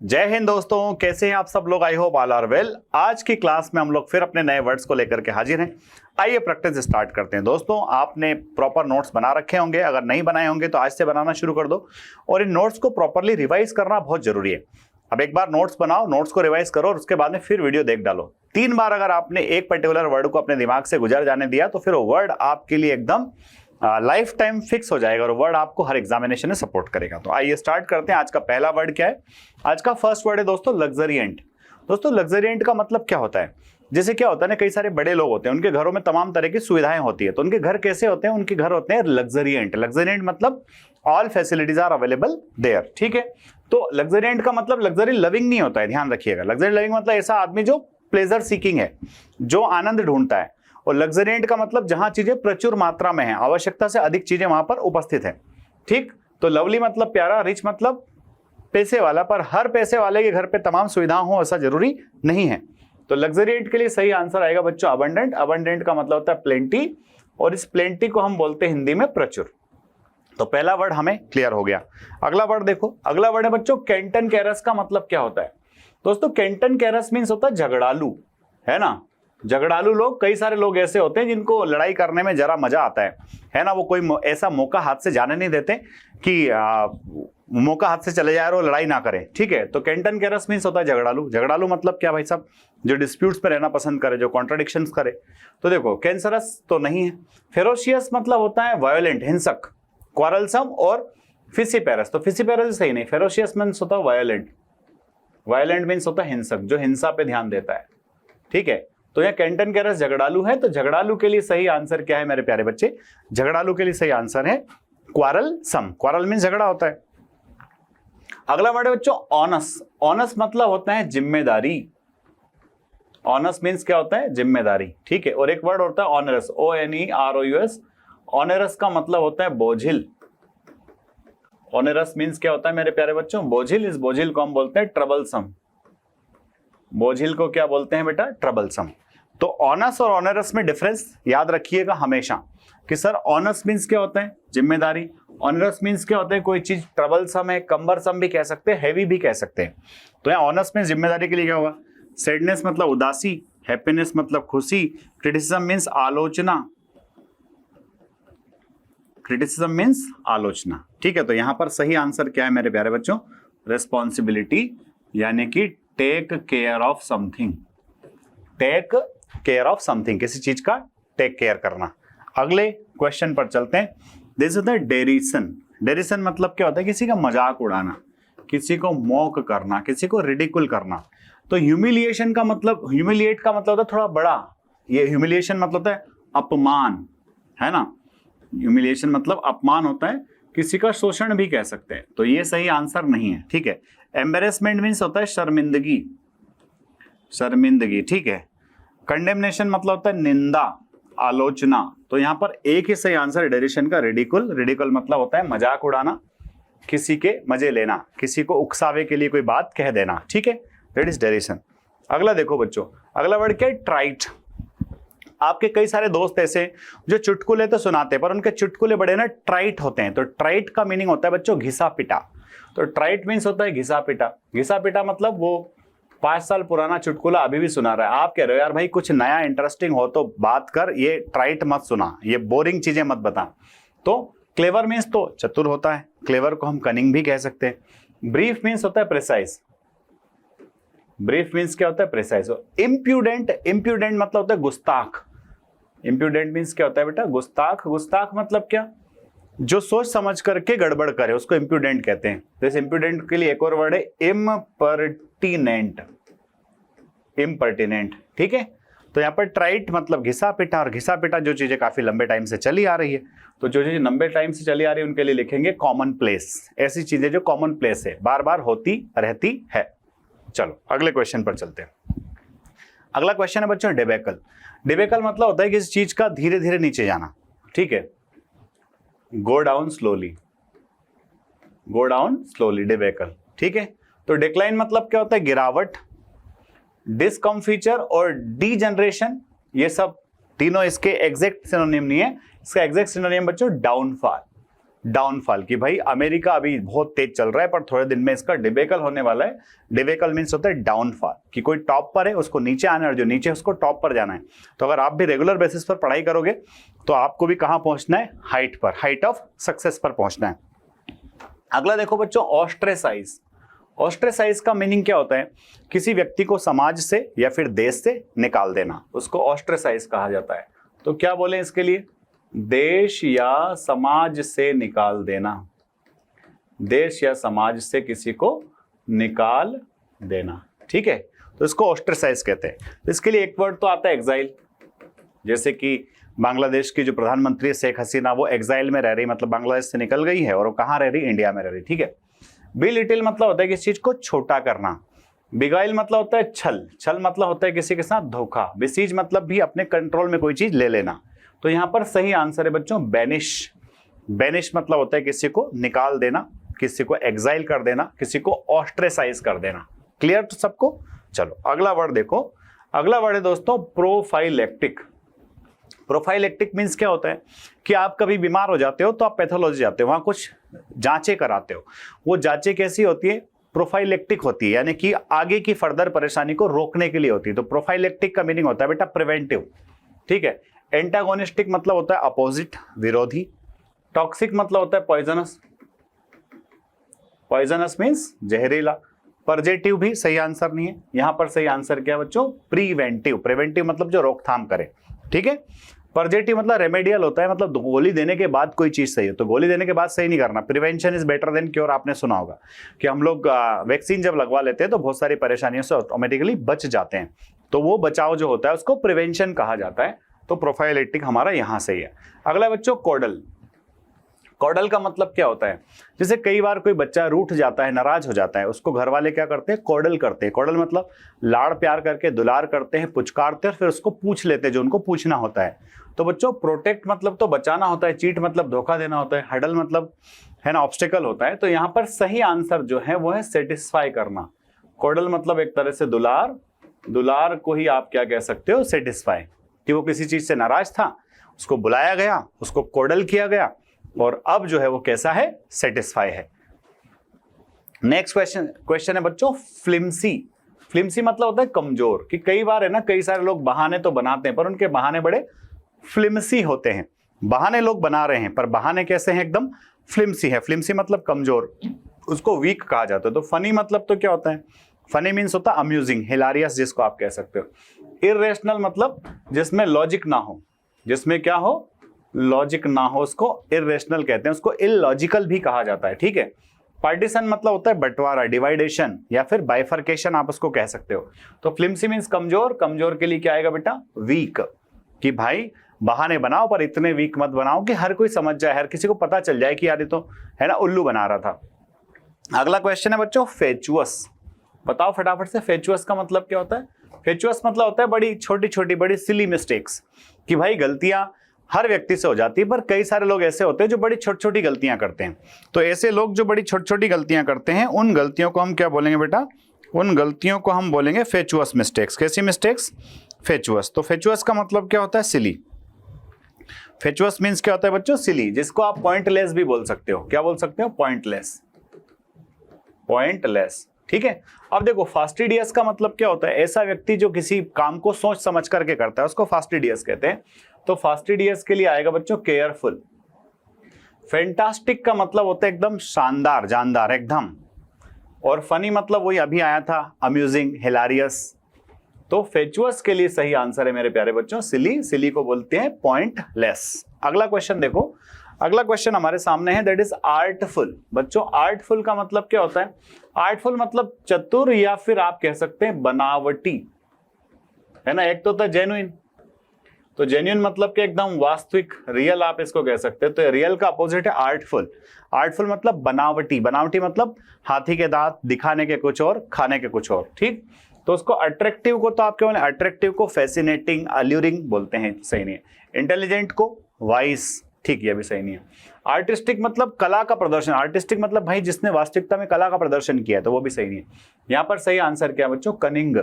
जय हिंद दोस्तों, कैसे हैं आप सब लोग। I hope all are well. आज की क्लास में हम लोग फिर अपने नए वर्ड्स को लेकर के हाजिर हैं। आइए प्रैक्टिस स्टार्ट करते हैं। दोस्तों, आपने प्रॉपर नोट्स बना रखे होंगे, अगर नहीं बनाए होंगे तो आज से बनाना शुरू कर दो और इन नोट्स को प्रॉपरली रिवाइज करना बहुत जरूरी है। अब एक बार नोट्स बनाओ, नोट्स को रिवाइज करो और उसके बाद में फिर वीडियो देख डालो। 3 बार अगर आपने एक पर्टिकुलर वर्ड को अपने दिमाग से गुजर जाने दिया तो फिर वो वर्ड आपके लिए एकदम लाइफ टाइम फिक्स हो जाएगा और वर्ड आपको हर एग्जामिनेशन में सपोर्ट करेगा। तो आइए स्टार्ट करते हैं। आज का पहला वर्ड क्या है? आज का फर्स्ट वर्ड है दोस्तों लग्जरिएंट। दोस्तों, लग्जरिएंट का मतलब क्या होता है? जैसे क्या होता है ना, कई सारे बड़े लोग होते हैं, उनके घरों में तमाम तरह की सुविधाएं होती है, तो उनके घर कैसे होते हैं? उनके घर होते हैं लग्जरिएंट। लग्जरिएंट मतलब all facilities are available there. ठीक है, तो लग्जरिएंट का मतलब लग्जरी लविंग नहीं होता है, ध्यान रखिएगा। लग्जरी लविंग मतलब ऐसा आदमी जो प्लेजर सीकिंग है, जो आनंद ढूंढता है। और लग्जरिएंट का मतलब जहां चीजें प्रचुर मात्रा में है, आवश्यकता से अधिक चीजें वहां पर उपस्थित है। ठीक, तो लवली मतलब प्यारा, रिच मतलब पैसे वाला, पर हर पैसे वाले के घर पे तमाम सुविधाएं हो ऐसा जरूरी नहीं है। तो लग्जरिएंट के लिए सही आंसर आएगा बच्चों अबंडेंट। अबंडेंट का मतलब होता है प्लेंटी और इस प्लेंटी को हम बोलते हैं हिंदी में प्रचुर। तो पहला वर्ड हमें क्लियर हो गया। अगला वर्ड देखो, अगला वर्ड है बच्चों कैंटन कैरस। का मतलब क्या होता है? दोस्तों, कैंटन कैरस मीन्स होता है झगड़ालू, है ना। झगड़ालू लोग, कई सारे लोग ऐसे होते हैं जिनको लड़ाई करने में जरा मजा आता है ना। वो कोई ऐसा मौका हाथ से जाने नहीं देते कि मौका हाथ से चले जाए और लड़ाई ना करे। ठीक है, तो कैंटन कैरस मीन्स होता है झगड़ालू। झगड़ालू मतलब क्या भाई साहब? जो डिस्प्यूट्स पे रहना पसंद करे, जो कॉन्ट्राडिक्शंस करे। तो देखो, कैंसरस तो नहीं है। फेरोशियस मतलब होता है वायोलेंट, हिंसक, क्वारलसम और फिसिपेरस। तो फिसिपेरस सही नहीं, फेरोशियस मीन्स होता है वायोलेंट। वायोलेंट मीन्स होता है हिंसक, जो हिंसा पे ध्यान देता है। ठीक है, तो यह कैंटन कैरस झगड़ालू है। तो झगड़ालू के लिए सही आंसर क्या है मेरे प्यारे बच्चे? झगड़ालू के लिए सही आंसर है क्वारलसम। क्वारल मीन्स झगड़ा होता है। अगला वर्ड है बच्चों ऑनस। ऑनस मतलब होता है जिम्मेदारी। ऑनस मीन्स क्या होता है? जिम्मेदारी। ठीक है, और एक वर्ड होता है ऑनरस, ONEROUS। ऑनरस का मतलब होता है बोझिल। ऑनरस मीन्स क्या होता है मेरे प्यारे बच्चों? बोझिल। इस बोझिल को हम बोलते हैं ट्रबलसम। बोझिल को क्या बोलते हैं बेटा? ट्रबलसम। तो ऑनस और ऑनरस में डिफरेंस याद रखिएगा हमेशा कि सर ऑनस मीन्स क्या होता है? जिम्मेदारी। ऑनरस मीन्स क्या होता है? कोई चीज ट्रबलसम है, कंबरसम भी कह सकते हैं, हैवी भी कह सकते हैं। तो यहाँ ऑनस में जिम्मेदारी के लिए क्या होगा? सैडनेस मतलब उदासी, हैप्पीनेस मतलब खुशी, क्रिटिसिज्म मीन्स आलोचना। क्रिटिसिज्म मीन्स आलोचना। ठीक है, तो यहां पर सही आंसर क्या है मेरे प्यारे बच्चों? रिस्पॉन्सिबिलिटी, यानी कि take care of something. Take care of something, किसी चीज का टेक केयर करना। अगले क्वेश्चन पर चलते हैं। This is the derision. Derision मतलब क्या होता है? किसी का मजाक उड़ाना, किसी को मॉक करना, किसी को रिडिकुल करना। तो ह्यूमिलिएशन का मतलब, ह्यूमिलिएट का मतलब होता है थोड़ा बड़ा, ये ह्यूमिलिएशन मतलब होता है अपमान, है ना। ह्यूमिलिएशन मतलब अपमान होता है, किसी का शोषण भी कह सकते हैं। तो ये सही आंसर नहीं है। ठीक है, एम्बेरसमेंट मीन्स होता है शर्मिंदगी, शर्मिंदगी। ठीक है, कंडेमनेशन मतलब होता है निंदा, आलोचना। तो यहां पर एक ही सही आंसर डेरिशन का, रिडिकुल। रिडिकुल मतलब होता है मजाक उड़ाना, किसी के मजे लेना, किसी को उकसावे के लिए कोई बात कह देना। ठीक है, दैट इज डेरिशन। अगला देखो बच्चों, अगला वर्ड क्या है? ट्राइट। आपके कई सारे दोस्त ऐसे जो चुटकुले तो सुनाते हैं पर उनके चुटकुले बड़े ना ट्राइट होते हैं। तो ट्राइट का मीनिंग होता है बच्चों घिसा पिटा। तो ट्राइट मीन्स होता है घिसा पिटा। घिसा पिटा मतलब वो 5 साल पुराना चुटकुला अभी भी सुना रहा है। आप कह रहे हो यार भाई कुछ नया इंटरेस्टिंग हो तो बात कर, ये ट्राइट मत सुना, ये बोरिंग चीजें मत बता। तो क्लेवर मीन्स तो चतुर होता है, क्लेवर को हम कनिंग भी कह सकते हैं। ब्रीफ मीन्स होता है प्रिसाइज। ब्रीफ मीन्स क्या होता है? प्रिसाइज। इम्प्यूडेंट, इम्प्यूडेंट मतलब होता है गुस्ताख। इम्प्यूडेंट मीन्स क्या होता है बेटा? गुस्ताख। गुस्ताख मतलब क्या? जो सोच समझ करके गड़बड़ करे उसको इम्प्यूडेंट कहते हैं। जैसे इम्प्यूडेंट के लिए एक और वर्ड है इम्पर्टिनेंट। इम्पर्टिनेंट। ठीक है, तो यहाँ पर ट्राइट मतलब घिसा पिटा, और घिसा पिटा जो चीजें काफी लंबे टाइम से चली आ रही है, तो जो चीजें लंबे टाइम से चली आ रही है उनके लिए लिखेंगे कॉमन प्लेस। ऐसी चीजें जो कॉमन प्लेस है, बार बार होती रहती है। चलो अगले क्वेश्चन पर चलते हैं। अगला क्वेश्चन है बच्चों डिबेकल। डिबेकल मतलब होता है किसी चीज का धीरे धीरे नीचे जाना। ठीक है, go down slowly, go down slowly, debacle. ठीक है, तो डिक्लाइन मतलब क्या होता है? गिरावट। डिस्कम्फीचर और डीजनरेशन, ये सब तीनों इसके एग्जैक्ट सिनोनिम नहीं है। इसका एग्जैक्ट सिनोनिम बच्चों डाउनफॉल। डाउनफॉल, कि भाई अमेरिका अभी बहुत तेज चल रहा है पर थोड़े दिन में इसका डिबेकल होने वाला है। डिबेकल मीन्स होता है डाउनफॉल, कि कोई टॉप पर है उसको नीचे आना है और जो नीचे है उसको टॉप पर जाना है। तो अगर आप भी रेगुलर बेसिस पर पढ़ाई करोगे तो आपको भी कहां पहुंचना है, हाइट पर, हाइट ऑफ सक्सेस पर पहुंचना है। अगला देखो बच्चों, ऑस्ट्रेसाइज। ऑस्ट्रेसाइज का मीनिंग क्या होता है, किसी व्यक्ति को समाज से या फिर देश से निकाल देना, उसको ऑस्ट्रेसाइज कहा जाता है। तो क्या बोले इसके लिए, देश या समाज से निकाल देना, देश या समाज से किसी को निकाल देना, ठीक है, तो इसको ऑस्ट्रेसाइज कहते हैं। इसके लिए एक वर्ड तो आता है एग्जाइल, जैसे कि बांग्लादेश की जो प्रधानमंत्री शेख हसीना वो एग्जाइल में रह रही, मतलब बांग्लादेश से निकल गई है और वो कहां रह रही, इंडिया में रह रही, ठीक है। बिलिटिल मतलब होता है किसी चीज को छोटा करना। बिगाइल मतलब होता है छल, छल मतलब होता है किसी के साथ धोखा। बिसीज मतलब भी अपने कंट्रोल में कोई चीज ले लेना। तो यहां पर सही आंसर है बच्चों बैनिश। बैनिश मतलब होता है किसी को निकाल देना, किसी को एग्जाइल कर देना, किसी को ऑस्ट्रेसाइज कर देना। क्लियर तो सबको? चलो अगला वर्ड देखो। अगला वर्ड है दोस्तों प्रोफाइलेक्टिक। प्रोफाइलेक्टिक मीन्स क्या होता है कि आप कभी बीमार हो जाते हो तो आप पैथोलॉजी जाते हो, वहां कुछ जांचें कराते हो। वो जांचें कैसी होती है, प्रोफाइलेक्टिक होती है, यानी कि आगे की फर्दर परेशानी को रोकने के लिए होती है। तो प्रोफाइलेक्टिक का मीनिंग होता है बेटा प्रिवेंटिव, ठीक है। एंटागोनिस्टिक मतलब होता है अपोजिट, विरोधी। टॉक्सिक मतलब होता है पॉइजनस, पॉइजनस मीन्स जहरीला। पॉजिटिव भी सही आंसर नहीं है, यहां पर सही आंसर क्या है बच्चों, प्रीवेंटिव। प्रिवेंटिव मतलब जो रोकथाम करे, ठीक है। पॉजिटिव मतलब रेमेडियल होता है, मतलब गोली देने के बाद कोई चीज सही है, तो गोली देने के बाद सही नहीं करना। Prevention is better than cure, आपने सुना होगा कि हम लोग वैक्सीन जब लगवा लेते हैं तो बहुत सारी परेशानियों से ऑटोमेटिकली बच जाते हैं, तो वो बचाव जो होता है उसको प्रिवेंशन कहा जाता है। तो प्रोफाइलेक्टिक हमारा यहां सही है। अगला बच्चों कोडल। कोडल का मतलब क्या होता है, जैसे कई बार कोई बच्चा रूठ जाता है, नाराज हो जाता है, उसको घर वाले क्या करते हैं, कोडल करते हैं। कोडल मतलब लाड़ प्यार करके दुलार करते हैं, पुचकारते हैं, फिर उसको पूछ लेते हैं जो उनको पूछना होता है। तो बच्चों प्रोटेक्ट मतलब तो बचाना होता है, चीट मतलब धोखा देना होता है, हडल मतलब है ना ऑब्स्टिकल होता है। तो यहाँ पर सही आंसर जो है वो है सेटिस्फाई करना। कोडल मतलब एक तरह से दुलार, दुलार को ही आप क्या कह सकते हो, सेटिस्फाई, कि वो किसी चीज से नाराज था, उसको बुलाया गया, उसको कोडल किया गया और अब जो है वो कैसा है, सेटिस्फाई है। नेक्स्ट क्वेश्चन है बच्चों फ्लिम्सी। फ्लिम्सी मतलब होता है कमजोर, कि कई बार है ना, कई सारे लोग बहाने तो बनाते हैं पर उनके बहाने बड़े फ्लिम्सी होते हैं। बहाने लोग बना रहे हैं पर बहाने कैसे हैं, एकदम फ्लिम्सी है। फ्लिम्सी मतलब कमजोर, उसको वीक कहा जाता है। तो फनी मतलब तो क्या होता है, फनी मीन्स होता है अम्यूजिंग, हिलारियस जिसको आप कह सकते हो। इररेशनल मतलब जिसमें लॉजिक ना हो, जिसमें क्या हो, लॉजिक ना हो, उसको इररेशनल कहते हैं, उसको इलॉजिकल भी कहा जाता है, ठीक है। पार्टीशन मतलब होता है बंटवारा, डिवाइडेशन या फिर बाइफर्केशन आप उसको कह सकते हो। तो फ्लिम्सी मीन्स कमजोर, कमजोर के लिए क्या आएगा बेटा, वीक, कि भाई बहाने बनाओ पर इतने वीक मत बनाओ कि हर कोई समझ जाए, हर किसी को पता चल जाए कि यार ये तो है ना उल्लू बना रहा था। अगला क्वेश्चन है बच्चों फेचुअस। बताओ फटाफट से, फेचुअस का मतलब क्या होता है। फेचुअस मतलब होता है बड़ी छोटी छोटी, बड़ी सिली मिस्टेक्स, कि भाई गलतियां हर व्यक्ति से हो जाती है पर कई सारे लोग ऐसे होते हैं जो बड़ी छोटी छोटी गलतियां करते हैं। तो ऐसे लोग जो बड़ी छोटी छोटी गलतियां करते हैं उन गलतियों को हम क्या बोलेंगे बेटा, उन गलतियों को हम बोलेंगे फेचुअस मिस्टेक्स। कैसी मिस्टेक्स, फेचुअस। तो फेचुअस का मतलब क्या होता है, सिली। फेचुअस मीन्स क्या होता है बच्चों, सिली, जिसको आप पॉइंटलेस भी बोल सकते हो। क्या बोल सकते हो, पॉइंटलेस, पॉइंटलेस, ठीक है। अब देखो फास्टिडियस का मतलब क्या होता है, ऐसा व्यक्ति जो किसी काम को सोच समझ करके करता है उसको फास्टिडियस कहते हैं। तो फास्टिडियस के लिए आएगा बच्चों केयरफुल। फैंटास्टिक का मतलब होता है एकदम शानदार, जानदार, एकदम। और फनी मतलब वही अभी आया था, अम्यूजिंग, हिलारियस। तो फेचुअस के लिए सही आंसर है मेरे प्यारे बच्चों सिली। सिली को बोलते हैं पॉइंटलेस। अगला क्वेश्चन देखो, अगला क्वेश्चन हमारे सामने है, दैट इज आर्टफुल। बच्चों आर्टफुल का मतलब क्या होता है, आर्टफुल मतलब चतुर या फिर आप कह सकते हैं बनावटी, है ना। एक तो होता है जेन्युइन, तो जेन्युइन मतलब कि एकदम वास्तविक, रियल आप इसको कह सकते हैं। तो रियल का अपोजिट है आर्टफुल। आर्टफुल मतलब बनावटी, बनावटी मतलब हाथी के दांत, दिखाने के कुछ और, खाने के कुछ और, ठीक। तो उसको अट्रैक्टिव को तो आप क्या बोले, अट्रैक्टिव को फैसिनेटिंग, अल्यूरिंग बोलते हैं, सही नहीं है। इंटेलिजेंट को वाइस, ठीक, ये भी सही नहीं है। आर्टिस्टिक मतलब कला का प्रदर्शन, आर्टिस्टिक मतलब भाई जिसने वास्तविकता में कला का प्रदर्शन किया है, तो वो भी सही नहीं है। यहां पर सही आंसर क्या है बच्चों, कनिंग।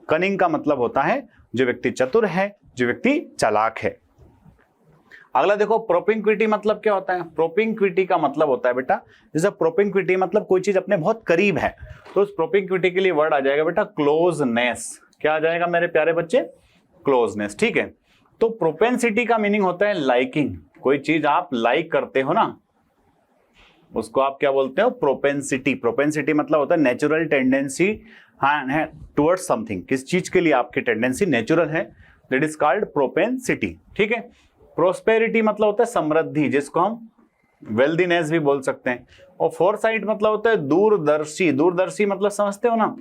कनिंग का मतलब होता है जो व्यक्ति चतुर है, जो व्यक्ति चालाक है। अगला देखो प्रोपिंक्विटी मतलब क्या होता है। प्रोपिंक्विटी का मतलब होता है बेटा, जैसे प्रोपिंक्विटी मतलब कोई चीज अपने बहुत करीब है, तो उस प्रोपिंक्विटी के लिए वर्ड आ जाएगा बेटा क्लोजनेस। क्या आ जाएगा मेरे प्यारे बच्चे? क्लोजनेस। ठीक है, तो प्रोपेंसिटी का मीनिंग होता है लाइकिंग। कोई चीज आप लाइक करते हो ना, उसको आप क्या बोलते हो? प्रोपेंसिटी। प्रोपेंसिटी मतलब होता है नेचुरल टेंडेंसी है टुवर्ड्स समथिंग। किस चीज के लिए आपकी टेंडेंसी नेचुरल है, दैट इज कॉल्ड प्रोपेंसिटी। ठीक है, प्रोस्पेरिटी मतलब होता है समृद्धि, जिसको हम वेल्दीनेस भी बोल सकते हैं। और फोरसाइट मतलब होता है दूरदर्शी। दूरदर्शी मतलब समझते हो ना,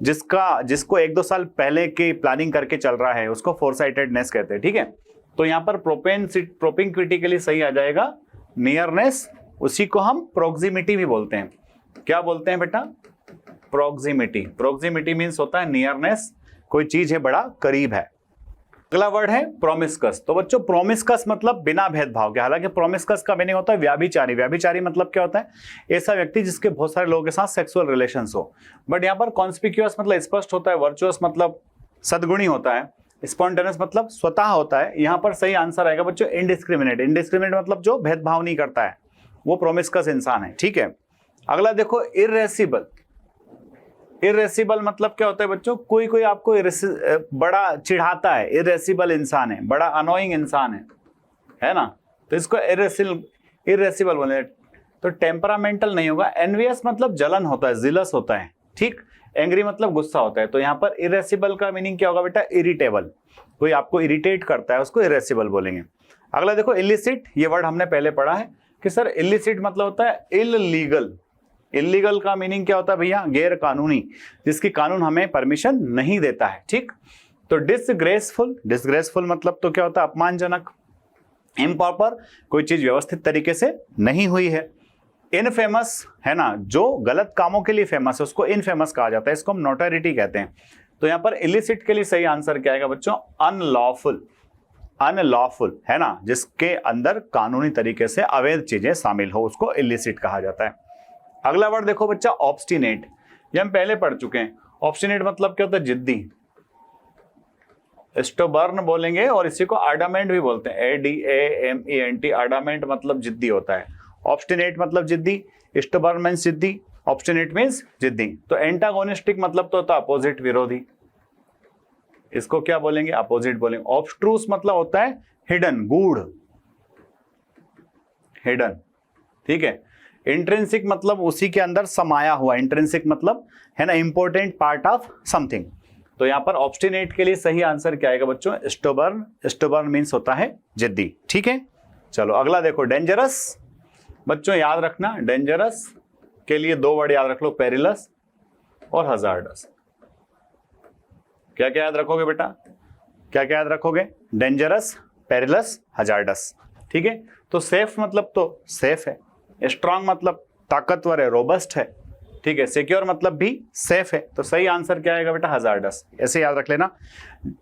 जिसको 1-2 साल पहले की प्लानिंग करके चल रहा है, उसको फोरसाइटेडनेस कहते हैं। ठीक है, तो यहाँ पर प्रोपिंक्विटी के लिए सही आ जाएगा नियरनेस। उसी को हम प्रोक्सिमिटी भी बोलते हैं। क्या बोलते हैं बेटा? प्रोक्सिमिटी। प्रोक्सिमिटी मीन्स होता है नियरनेस, कोई चीज है बड़ा करीब है। अगला वर्ड है प्रोमिस्कस। तो बच्चों प्रोमिस्कस मतलब बिना भेदभाव के। हालांकि प्रोमिस्कस का मीनिंग होता है व्याभिचारी। व्याभिचारी मतलब क्या होता है? ऐसा व्यक्ति जिसके बहुत सारे लोगों के साथ सेक्सुअल रिलेशंस हो। बट यहाँ पर कॉन्स्पिक्यूअस मतलब स्पष्ट होता है, वर्चुअस मतलब सद्गुणी होता है, स्पॉन्टेनियस मतलब स्वतः होता है। यहाँ पर सही आंसर आएगा बच्चों इनडिस्क्रिमिनेट। इनडिस्क्रिमिनेट मतलब जो भेदभाव नहीं करता है, वो प्रोमिस्कस इंसान है। ठीक है, अगला देखो इर्रेसिबल। इरेसिबल मतलब क्या होता है बच्चों? कोई आपको बड़ा चिढ़ाता है, इरेसिबल इंसान है, बड़ा अनोइंग इंसान है ना, तो इसको इरेसिबल बोले। तो टेम्परामेंटल नहीं होगा। एनवियस मतलब जलन होता है, जिलस होता है। ठीक, एंग्री मतलब गुस्सा होता है। तो यहाँ पर इरेसिबल का मीनिंग क्या होगा बेटा? इरिटेबल। कोई आपको इरिटेट करता है उसको इरेसिबल बोलेंगे। अगला देखो इलिसिट। ये वर्ड हमने पहले पढ़ा है कि सर इलिसिट मतलब होता है इल्लीगल। इलीगल का मीनिंग क्या होता है भैया? गैर कानूनी, जिसकी कानून हमें परमिशन नहीं देता है। ठीक, तो डिसग्रेसफुल। डिसग्रेसफुल मतलब तो क्या होता है? अपमानजनक। इम्प्रॉपर, कोई चीज व्यवस्थित तरीके से नहीं हुई है। इनफेमस है ना, जो गलत कामों के लिए फेमस है उसको इनफेमस कहा जाता है, इसको हम नोटोरिटी कहते हैं। तो यहाँ पर इलिसिट के लिए सही आंसर क्या आएगा बच्चों? अनलॉफुल। अनलॉफुल है ना, जिसके अंदर कानूनी तरीके से अवैध चीजें शामिल हो, उसको इलिसिट कहा जाता है। अगला वर्ड देखो बच्चा ऑब्स्टिनेट। ये हम पहले पढ़ चुके हैं। ऑब्स्टिनेट मतलब क्या होता है? जिद्दी। स्टोबर्न बोलेंगे और इसी को आडामेंट भी बोलते हैं, ADAMENT। आडामेंट मतलब जिद्दी होता है, ऑब्स्टिनेट मतलब जिद्दी, स्टोबर्न मीन्स जिद्दी, ऑब्स्टिनेट मीन्स जिद्दी। तो एंटागोनिस्टिक मतलब तो होता है अपोजिट, विरोधी, इसको क्या बोलेंगे? अपोजिट बोलेंगे। ऑब्स्ट्रूस मतलब होता है हिडन, गूढ़, हिडन। ठीक है, इंट्रिंसिक मतलब उसी के अंदर समाया हुआ, इंट्रिंसिक मतलब है ना इंपॉर्टेंट पार्ट ऑफ समथिंग। तो यहां पर ऑब्स्टिनेट के लिए सही आंसर क्या आएगा बच्चों? स्टोबर्न। स्टोबर्न मीन्स होता है जिद्दी। ठीक है, चलो अगला देखो डेंजरस। बच्चों याद रखना, डेंजरस के लिए 2 वर्ड याद रख लो, पेरिलस और हजार्डस। क्या क्या याद रखोगे बेटा? क्या क्या याद रखोगे? Dangerous, perilous, hazardous. ठीक है, तो सेफ मतलब तो सेफ है, स्ट्रांग मतलब ताकतवर है, रोबस्ट है। ठीक है, सिक्योर मतलब भी सेफ है। तो सही आंसर क्या आएगा बेटा? हजार्डस। ऐसे याद रख लेना,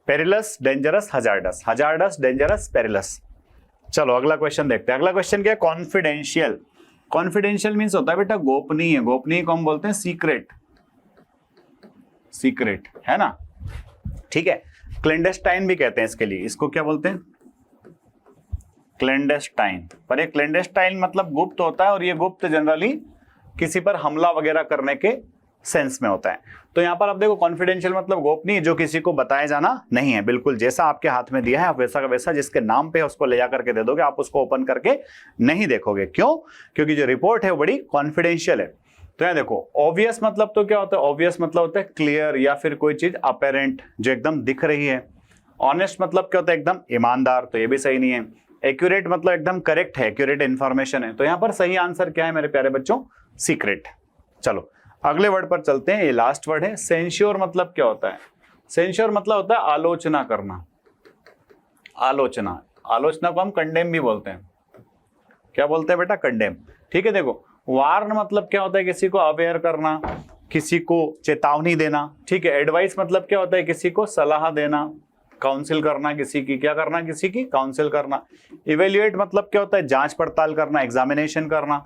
perilous, dangerous, hazardous, hazardous, dangerous, perilous. चलो अगला क्वेश्चन देखते हैं। अगला क्वेश्चन क्या है? कॉन्फिडेंशियल। कॉन्फिडेंशियल मीन्स होता है बेटा गोपनीय। गोपनीय को हम बोलते हैं सीक्रेट। सीक्रेट है ना। ठीक है, क्लेंडेस्टाइन भी कहते हैं इसके लिए। इसको क्या बोलते हैं? क्लेंडेस्टाइन। पर ये क्लेंडेस्टाइन मतलब गुप्त होता है, और ये गुप्त जनरली किसी पर हमला वगैरह करने के सेंस में होता है। तो यहां पर आप देखो कॉन्फिडेंशियल मतलब गोपनीय, जो किसी को बताया जाना नहीं है। बिल्कुल जैसा आपके हाथ में दिया है आप वैसा का वैसा जिसके नाम पे उसको ले जाकर के दे दोगे, आप उसको ओपन करके नहीं देखोगे। क्यों? क्योंकि जो रिपोर्ट है वो बड़ी कॉन्फिडेंशियल है। तो यहां देखो ऑब्वियस मतलब तो क्या होता है? ऑब्वियस मतलब होता है क्लियर या फिर कोई चीज अपेरेंट जो एकदम दिख रही है। ऑनेस्ट मतलब क्या होता है? एकदम ईमानदार, तो ये भी सही नहीं है। एक्यूरेट मतलब एकदम करेक्ट है, एक्यूरेट इंफॉर्मेशन है। तो यहां पर सही आंसर क्या है मेरे प्यारे बच्चों? सीक्रेट। चलो अगले वर्ड पर चलते हैं। ये लास्ट वर्ड है सेंश्योर। मतलब क्या होता है? सेंश्योर मतलब होता है आलोचना करना। आलोचना, आलोचना को हम कंडेम भी बोलते हैं। क्या बोलते हैं बेटा? कंडेम। ठीक है, देखो वार्न मतलब क्या होता है? किसी को अवेयर करना, किसी को चेतावनी देना। ठीक है, एडवाइस मतलब क्या होता है? किसी को सलाह देना, काउंसिल करना किसी की। क्या करना? किसी की काउंसिल करना। इवेल्युएट मतलब क्या होता है? जांच पड़ताल करना, एग्जामिनेशन करना।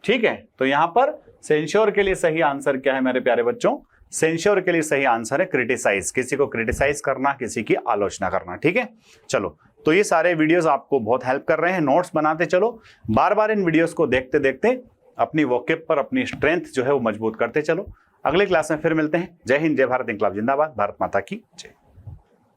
ठीक है, तो यहां पर सेंश्योर के लिए सही आंसर क्या है मेरे प्यारे बच्चों? सेंश्योर के लिए सही आंसर है क्रिटिसाइज, किसी को क्रिटिसाइज करना, किसी की आलोचना करना। ठीक है, चलो तो ये सारे वीडियोस आपको बहुत हेल्प कर रहे हैं, नोट्स बनाते चलो, बार बार इन वीडियोस को देखते देखते अपनी वोकेब पर अपनी स्ट्रेंथ जो है वो मजबूत करते चलो। अगले क्लास में फिर मिलते हैं। जय हिंद, जय भारत, इंकलाब जिंदाबाद, भारत माता की जय।